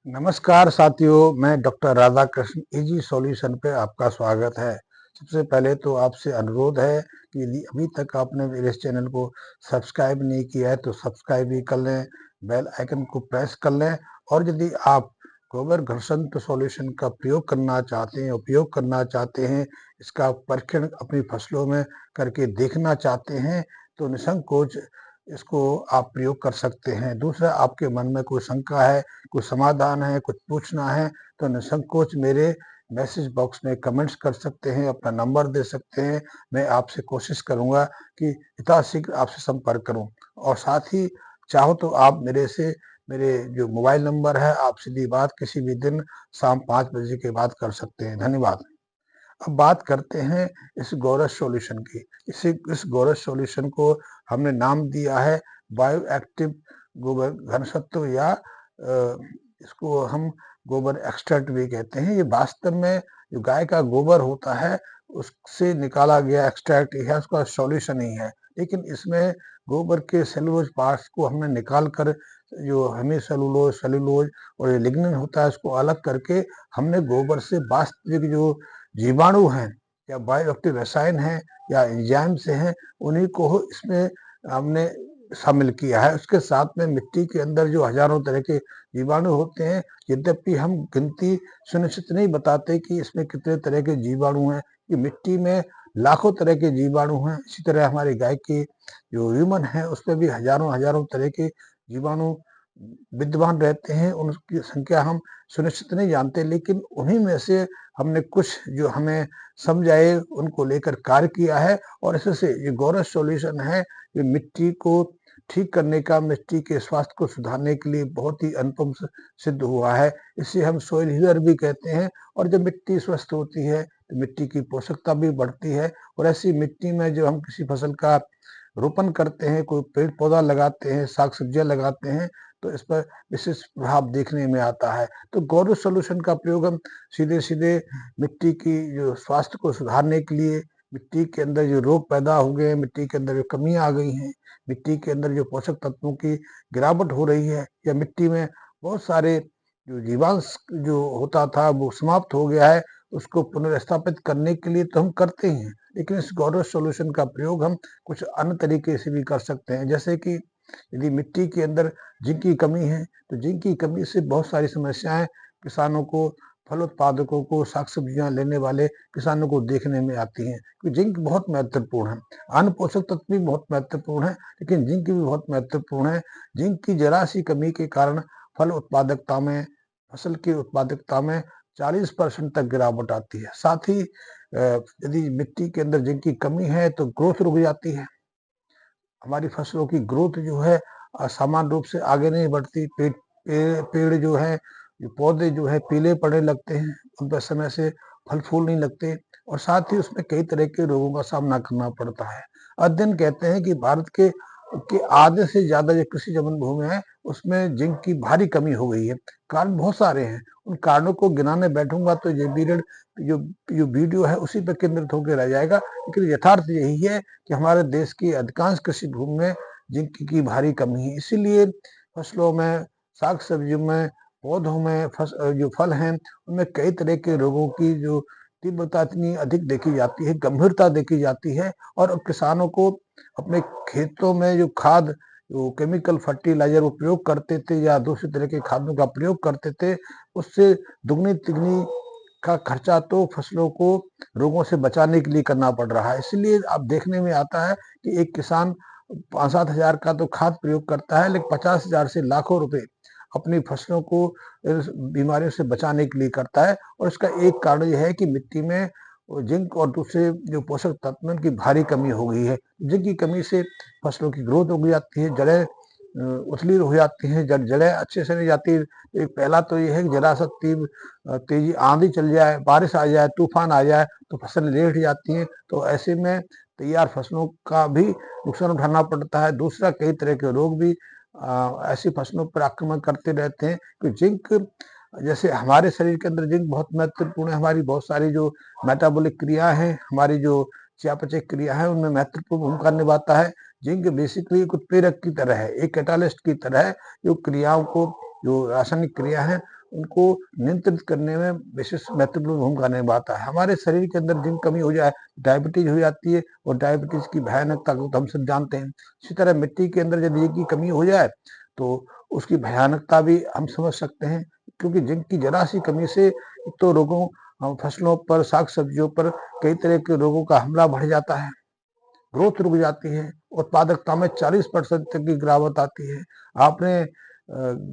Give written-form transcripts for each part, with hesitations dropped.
नमस्कार साथियों, मैं डॉक्टर राधाकृष्ण इजी सॉल्यूशन पे आपका स्वागत है। सबसे पहले तो आपसे अनुरोध है कि यदि अभी तक आपने मेरे इस चैनल को सब्सक्राइब नहीं किया है तो सब्सक्राइब भी कर लें, बेल आइकन को प्रेस कर लें। और यदि आप गोबर घर्षण सॉल्यूशन का प्रयोग करना चाहते हैं, उपयोग करना चाहते हैं, इसका परीक्षण अपनी फसलों में करके देखना चाहते हैं तो निसंकोच इसको आप प्रयोग कर सकते हैं। दूसरा, आपके मन में कोई शंका है, कोई समाधान है, कुछ पूछना है तो निसंकोच मेरे मैसेज बॉक्स में कमेंट्स कर सकते हैं, अपना नंबर दे सकते हैं। मैं आपसे कोशिश करूंगा कि यथाशीघ्र आपसे संपर्क करूं। और साथ ही चाहो तो आप मेरे जो मोबाइल नंबर है, आप सीधी बात किसी भी दिन शाम 5 बजे के बाद कर सकते हैं। धन्यवाद। अब बात करते हैं इस गोरस सॉल्यूशन की। इस गोरस सॉल्यूशन को हमने नाम दिया है बायो एक्टिव गोबर घनसत्व, या इसको हम गोबर एक्सट्रैक्ट भी कहते हैं। ये वास्तव में जो गाय का गोबर होता है उससे निकाला गया एक्सट्रैक्ट ही है, उसका सॉल्यूशन ही है। लेकिन इसमें गोबर के सेलुलोज पार्ट्स को हमने निकाल कर जो हेमी सेलुलोज सेलुलोज और ये लिग्निन होता है उसको अलग करके हमने गोबर से वास्तविक जो जीवाणु हैं या बायोएक्टिव रसायन हैं या एंजाइम से हैं, उन्हीं को इसमें हमने शामिल किया है। उसके साथ में मिट्टी के अंदर जो हजारों तरह के जीवाणु होते हैं, यद्यपि हम गिनती सुनिश्चित नहीं बताते कि इसमें कितने तरह के जीवाणु हैं, कि मिट्टी में लाखों तरह के जीवाणु हैं। इसी तरह हमारी गाय की जो ह्यूमन है उसमें भी हजारों हजारों तरह के जीवाणु विद्यमान रहते हैं। उनकी संख्या हम सुनिश्चित नहीं जानते, लेकिन उन्हीं में से हमने कुछ जो हमें समझ आए उनको लेकर कार्य किया है। और इससे ये गोरस सॉल्यूशन है, ये मिट्टी को ठीक करने का, मिट्टी के स्वास्थ्य को सुधारने के लिए बहुत ही अनुपम सिद्ध हुआ है। इसे हम सॉइल हीलर भी कहते हैं। और जब मिट्टी स्वस्थ होती है तो मिट्टी की पोषकता भी बढ़ती है। और ऐसी मिट्टी में जो हम किसी फसल का रोपण करते हैं, कोई पेड़ पौधा लगाते हैं, साग सब्जियां लगाते हैं, तो इस पर विशेष प्रभाव देखने में आता है। तो गोरस सॉल्यूशन का प्रयोग हम सीधे सीधे मिट्टी की जो स्वास्थ्य को सुधारने के लिए, मिट्टी के अंदर जो रोग पैदा हो गए हैं, मिट्टी के अंदर जो कमियां आ गई हैं, मिट्टी के अंदर जो पोषक तत्वों की गिरावट हो रही है, या मिट्टी में बहुत सारे जो जीवांश जो होता था वो समाप्त हो गया है, उसको पुनर्स्थापित करने के लिए तो हम करते ही हैं। लेकिन इस गोरस सॉल्यूशन का प्रयोग हम कुछ अन्य तरीके से भी कर सकते हैं। जैसे कि यदि मिट्टी के अंदर जिंक की कमी है तो जिंक की कमी से बहुत सारी समस्याएं किसानों को, फल उत्पादकों को, साग सब्जियां लेने वाले किसानों को देखने में आती हैं। क्योंकि जिंक बहुत महत्वपूर्ण है। अन्य पोषक तत्व भी बहुत महत्वपूर्ण है, लेकिन जिंक भी बहुत महत्वपूर्ण है। जिंक की जरा सी कमी के कारण फल उत्पादकता में, फसल की उत्पादकता में 40% तक गिरावट आती है। साथ ही यदि मिट्टी के अंदर जिंक की कमी है तो ग्रोथ रुक जाती है। हमारी फसलों की ग्रोथ जो है समान रूप से आगे नहीं बढ़ती। पेड़ जो है, जो पौधे जो है पीले पड़ने लगते हैं, उन पर समय से फल फूल नहीं लगते। और साथ ही उसमें कई तरह के रोगों का सामना करना पड़ता है। अध्ययन कहते हैं कि भारत के आधे से ज्यादा जो कृषि जमीन भूमि है उसमें जिंक की भारी कमी हो गई है। कारण बहुत सारे हैं, उन कारणों को गिनाने बैठूंगा तो ये पीरियड जो जो वीडियो है उसी पर केंद्रित होकर रह जाएगा। लेकिन यथार्थ यही है कि हमारे देश की अधिकांश कृषि भूमि में जिंक की भारी कमी है। इसीलिए फसलों में, साग सब्जियों में, पौधों में, जो फल हैं उनमें कई तरह के रोगों की जो तीव्रता इतनी अधिक देखी जाती है, गंभीरता देखी जाती है। और किसानों को अपने खेतों में जो खाद, जो केमिकल फर्टिलाइजर वो प्रयोग करते थे या दूसरे तरह के खादों का प्रयोग करते थे, उससे दुगनी तिगनी का खर्चा तो फसलों को रोगों से बचाने के लिए करना पड़ रहा है। इसलिए अब देखने में आता है कि एक किसान 5-7 हजार का तो खाद प्रयोग करता है, लेकिन 50 हजार से लाखों रुपए अपनी फसलों को बीमारियों से बचाने के लिए करता है। और इसका एक कारण यह है कि मिट्टी में जिंक और दूसरे जो पोषक तत्व उनकी भारी कमी हो गई है। जिंक की कमी से फसलों की ग्रोथ हो जाती है, जड़ें उथली हो जाती हैं, जड़ें अच्छे से नहीं जाती। एक पहला तो ये है कि जरा सा तेजी आंधी चल जाए, बारिश आ जाए, तूफान आ जाए तो फसल लेट जाती है। तो ऐसे में तैयार फसलों का भी नुकसान उठाना पड़ता है। दूसरा, कई तरह के रोग भी ऐसी फसलों पर आक्रमण करते रहते हैं। कि जिंक, जैसे हमारे शरीर के अंदर जिंक बहुत महत्वपूर्ण है। हमारी बहुत सारी जो मेटाबॉलिक क्रिया है, हमारी जो चयापचय क्रिया है, उनमें महत्वपूर्ण भूमिका निभाता है। जिंक बेसिकली कुछ प्रेरक की तरह है, एक कैटालिस्ट की तरह है जो क्रियाओं को जो रासायनिक क्रिया है उनको नियंत्रित करने में विशेष महत्वपूर्ण भूमिका निभाता है। हमारे शरीर के अंदर जिंक कमी हो जाए डायबिटीज हो जाती है, और डायबिटीज की भयानकता को तो हम सब जानते हैं। इसी तरह मिट्टी के अंदर यदि जिंक की कमी हो जाए तो उसकी भयानकता भी हम समझ सकते हैं, क्योंकि जिंक की जरा सी कमी से तो रोगों फसलों पर, साग सब्जियों पर कई तरह के रोगों का हमला बढ़ जाता है, ग्रोथ रुक जाती है, उत्पादकता में 40% तक की गिरावट आती है। आपने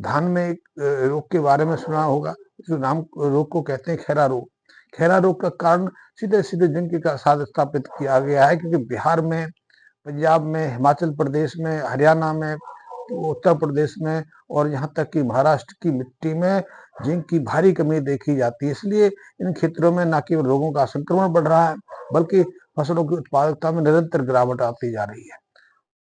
धान में एक रोग के बारे में सुना होगा, जो नाम रोग को कहते हैं खैरा रोग। खैरा रोग का कारण सीधे सीधे जिंक के साथ स्थापित किया गया है, क्योंकि बिहार में, पंजाब में, हिमाचल प्रदेश में, हरियाणा में, उत्तर प्रदेश में और यहाँ तक कि महाराष्ट्र की मिट्टी में जिंक की भारी कमी देखी जाती है। इसलिए इन क्षेत्रों में न केवल रोगों का संक्रमण बढ़ रहा है, बल्कि फसलों की उत्पादकता में निरंतर गिरावट आती जा रही है।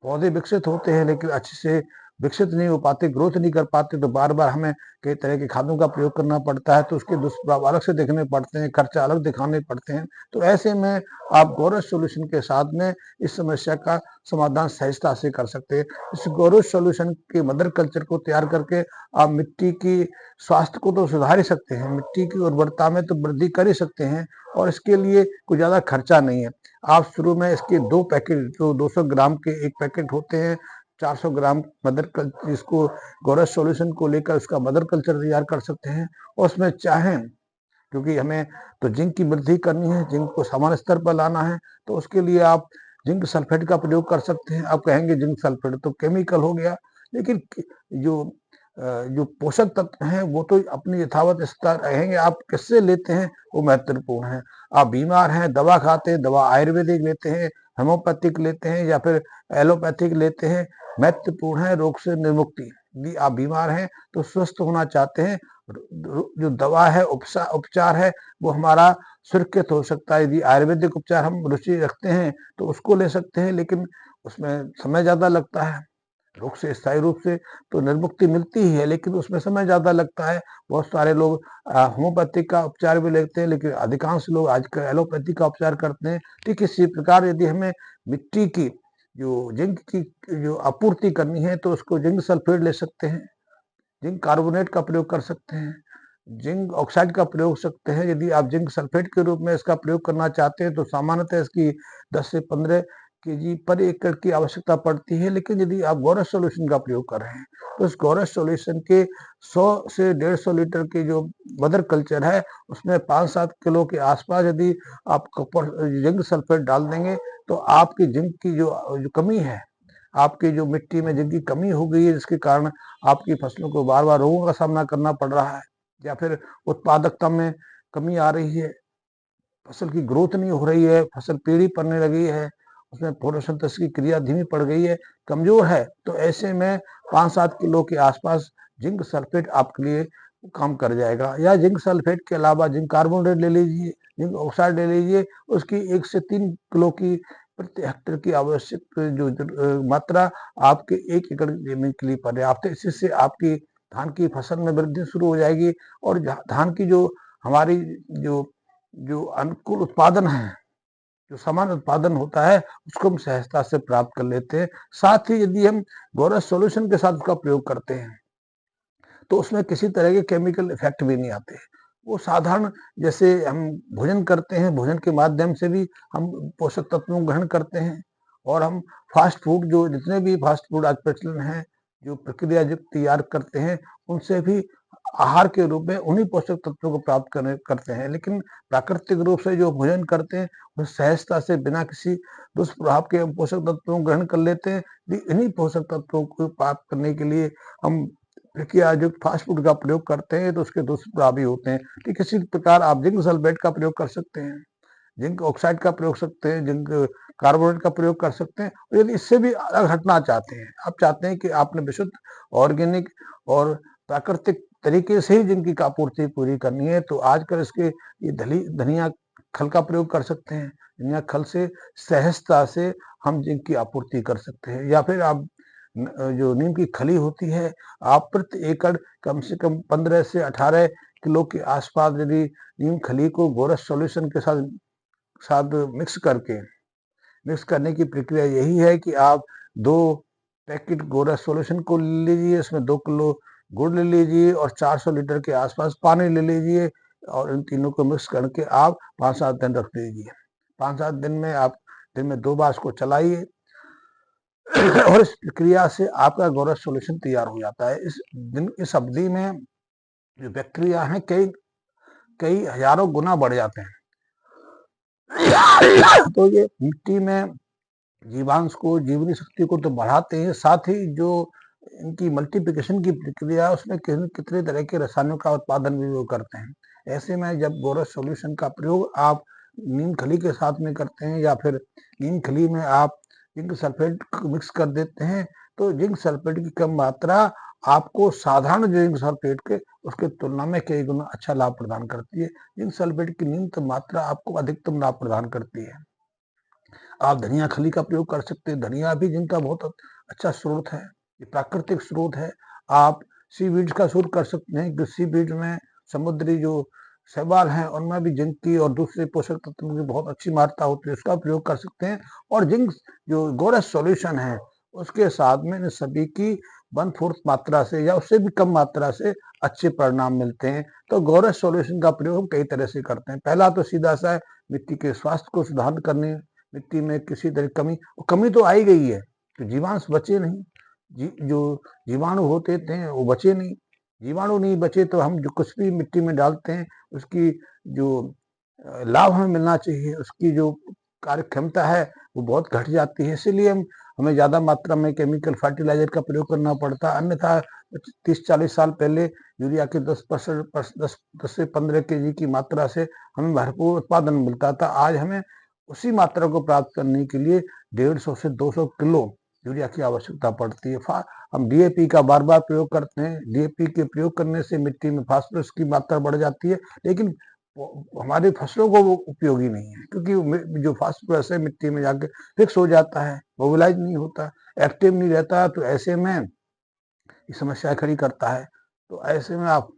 पौधे विकसित होते हैं लेकिन अच्छे से विकसित नहीं हो पाते, ग्रोथ नहीं कर पाते, तो बार बार हमें कई तरह के खादों का प्रयोग करना पड़ता है, तो उसके दुष्प्रभाव अलग से देखने पड़ते हैं, खर्चा अलग दिखाने पड़ते हैं। तो ऐसे में आप गोरस सॉल्यूशन के साथ में इस समस्या का समाधान सहजता से कर सकते हैं। इस गोरस सॉल्यूशन के मदर कल्चर को तैयार करके आप मिट्टी की स्वास्थ्य को तो सुधार ही सकते हैं, मिट्टी की उर्वरता में तो वृद्धि कर ही सकते हैं, और इसके लिए कोई ज्यादा खर्चा नहीं है। आप शुरू में इसके 2 पैकेट, जो 200 ग्राम के एक पैकेट होते हैं, 400 ग्राम मदर कल्चर, इसको गोरस सॉल्यूशन को लेकर उसका मदर कल्चर तैयार कर सकते हैं। और उसमें चाहें, क्योंकि हमें तो जिंक की वृद्धि करनी है, जिंक को सामान्य स्तर पर लाना है, तो उसके लिए आप जिंक सल्फेट का प्रयोग कर सकते हैं। आप कहेंगे जिंक सल्फेट तो केमिकल हो गया, लेकिन जो जो पोषक तत्व हैं वो तो अपनी यथावत स्तर रहेंगे। आप किससे लेते हैं वो महत्वपूर्ण है। आप बीमार हैं, दवा खाते हैं, दवा आयुर्वेदिक लेते हैं, होम्योपैथिक लेते हैं या फिर एलोपैथिक लेते हैं, महत्वपूर्ण है रोग से निर्मुक्ति। यदि आप बीमार हैं तो स्वस्थ होना चाहते हैं, जो दवा है, उपचार है, वो हमारा सुरक्षित हो सकता है। यदि आयुर्वेदिक उपचार हम रुचि रखते हैं तो उसको ले सकते हैं, लेकिन उसमें समय ज्यादा लगता है। रोग से स्थायी रूप से तो निर्मुक्ति मिलती ही है, लेकिन उसमें समय ज्यादा लगता है। बहुत सारे लोग होम्योपैथिक का उपचार भी लेते हैं, लेकिन अधिकांश लोग आजकल एलोपैथी का उपचार करते हैं। ठीक इसी प्रकार यदि हमें मिट्टी की जो जिंक की जो आपूर्ति करनी है तो उसको जिंक सल्फेट ले सकते हैं, जिंक कार्बोनेट का प्रयोग कर सकते हैं, जिंक ऑक्साइड का प्रयोग सकते हैं। यदि आप जिंक सल्फेट के रूप में इसका प्रयोग करना चाहते हैं तो सामान्यतः इसकी 10 से 15 केजी पर एकड़ की आवश्यकता पड़ती है, लेकिन यदि आप गोरस सॉल्यूशन का प्रयोग कर रहे हैं तो इस गोरस सॉल्यूशन के 100 से 150 लीटर की जो मदर कल्चर है उसमें 5-7 किलो के आसपास यदि आप जिंक सल्फेट डाल देंगे तो आपकी जिंक की जो कमी है, आपकी जो मिट्टी में जिंक की कमी हो गई है, जिसके कारण आपकी फसलों को बार बार रोगों का सामना करना पड़ रहा है, या फिर उत्पादकता में कमी आ रही है, फसल की ग्रोथ नहीं हो रही है, फसल पीली पड़ने लगी है, उसमें फोटोसिंथेसिस की क्रिया धीमी पड़ गई है, कमजोर है, तो ऐसे में 5-7 किलो के आसपास जिंक सल्फेट आपके लिए काम कर जाएगा। या जिंक सल्फेट के अलावा जिंक कार्बोनेट ले लीजिए, जिंक ऑक्साइड ले लीजिए, उसकी 1 से 3 किलो की प्रति हेक्टेयर की आवश्यक जो मात्रा आपके 1 एकड़ जमीन के लिए पर्याप्त है। इससे आपकी धान की फसल में वृद्धि शुरू हो जाएगी, और धान की जो हमारी जो जो अनुकूल उत्पादन है, जो सामान्य उत्पादन होता है, उसको हम सहजता से प्राप्त कर लेते हैं। साथ ही यदि हम गोरस सॉल्यूशन के साथ उसका प्रयोग करते हैं तो उसमें किसी तरह के केमिकल इफेक्ट भी नहीं आते। वो साधारण, जैसे हम भोजन करते हैं, भोजन के माध्यम से भी हम पोषक तत्वों को ग्रहण करते हैं, और हम फास्ट फूड, जो जितने भी फास्ट फूड आज प्रचलन है, जो प्रक्रिया युक्त तैयार करते हैं, उनसे भी आहार के रूप में उन्हीं पोषक तत्वों को प्राप्त करते हैं। लेकिन प्राकृतिक रूप से जो भोजन करते हैं वो सहजता से बिना किसी दुष्प्रभाव के पोषक तत्वों को ग्रहण कर लेते हैं। इन्हीं पोषक तत्वों को प्राप्त करने के लिए हम प्रक्रिया युक्त फास्ट फूड का प्रयोग करते हैं, तो उसके दुष्प्रभाव भी होते हैं। ठीक इसी प्रकार आप जिंक सल्फेट का प्रयोग कर सकते हैं, जिंक ऑक्साइड का प्रयोग सकते हैं, जिंक कार्बोनेट का प्रयोग कर सकते हैं। और यदि इससे भी अलग हटना चाहते हैं, आप चाहते हैं कि आपने विशुद्ध ऑर्गेनिक और प्राकृतिक तरीके से ही जिंक की आपूर्ति पूरी करनी है, तो आजकल इसके ये धनिया खल का प्रयोग कर सकते हैं। धनिया खल से सहजता से हम जिंक की आपूर्ति कर सकते हैं। या फिर आप जो नीम की खली होती है, आप प्रति एकड़ कम से कम 15 से 18 किलो के आसपास यदि नीम खली को गोरस सॉल्यूशन के साथ साथ मिक्स करने की प्रक्रिया यही है कि आप 2 पैकेट गोरस सॉल्यूशन को ले लीजिए, इसमें 2 किलो गुड़ ले लीजिए और 400 लीटर के आसपास पानी ले लीजिए और इन तीनों को मिक्स करके आप 5-7 दिन रख दीजिए। 5-7 दिन में आप दिन में 2 बार इसको चलाइए और इस प्रक्रिया से आपका गोरस सॉल्यूशन तैयार हो जाता है। इस अवधि में जो बैक्टीरिया हैं कई कई हजारों गुना बढ़ जाते हैं। तो ये मिट्टी में जीवांश को, जीवनी शक्ति को तो बढ़ाते हैं, साथ ही जो इनकी मल्टीप्लिकेशन की प्रक्रिया है उसमें कितने तरह के रसायनों का उत्पादन भी वो करते हैं। ऐसे में जब बोरस सॉल्यूशन का प्रयोग आप नीम खली के साथ में करते हैं या फिर नीम खली में आप जिंक सल्फेट मिक्स कर देते हैं, तो जिंक सल्फेट की कम मात्रा आपको साधारण जो जिंक सल्फेट के उसके तुलना में कई गुना अच्छा लाभ प्रदान करती है। जिंक सल्फेट की न्यूनतम मात्रा आपको अधिकतम लाभ प्रदान करती है। आप धनिया खली का प्रयोग कर सकते हैं। धनिया भी जिनका बहुत अच्छा स्रोत है, ये प्राकृतिक स्रोत है। आप सी बीड्स का शोध कर सकते हैं कि सी बीड्स में समुद्री जो शैवाल हैं उनमें भी जिंक की और दूसरे पोषक तत्वों की बहुत अच्छी मात्रा होती है, उसका प्रयोग कर सकते हैं। और जिंक जो गोरस सॉल्यूशन है उसके साथ में इन सभी की 1/4 मात्रा से या उससे भी कम मात्रा से अच्छे परिणाम मिलते हैं। तो गोरस सॉल्यूशन का प्रयोग हम कई तरह से करते हैं। पहला तो सीधा सा है मिट्टी के स्वास्थ्य को सुधार करने, मिट्टी में किसी तरह कमी तो आई गई है, तो जीवांश बचे नहीं, जो जीवाणु होते थे वो बचे नहीं। जीवाणु नहीं बचे तो हम जो कुछ भी मिट्टी में डालते हैं उसकी जो लाभ हमें मिलना चाहिए, उसकी जो कार्य क्षमता है वो बहुत घट जाती है। इसीलिए हमें ज्यादा मात्रा में केमिकल फर्टिलाइजर का प्रयोग करना पड़ता है। अन्यथा 30-40 साल पहले यूरिया के 10 से 15 केजी की मात्रा से हमें भरपूर उत्पादन मिलता था। आज हमें उसी मात्रा को प्राप्त करने के लिए 150 से 200 किलो यूरिया की आवश्यकता पड़ती है। हम डीएपी का बार बार प्रयोग करते हैं। डीएपी के प्रयोग करने से मिट्टी में फास्फोरस की मात्रा बढ़ जाती है, लेकिन हमारी फसलों को वो उपयोगी नहीं है, क्योंकि जो फास्फोरस है मिट्टी में जाके फिक्स हो जाता है, मोबिलाइज नहीं होता, एक्टिव नहीं रहता। तो ऐसे में ये समस्या खड़ी करता है। तो ऐसे में आप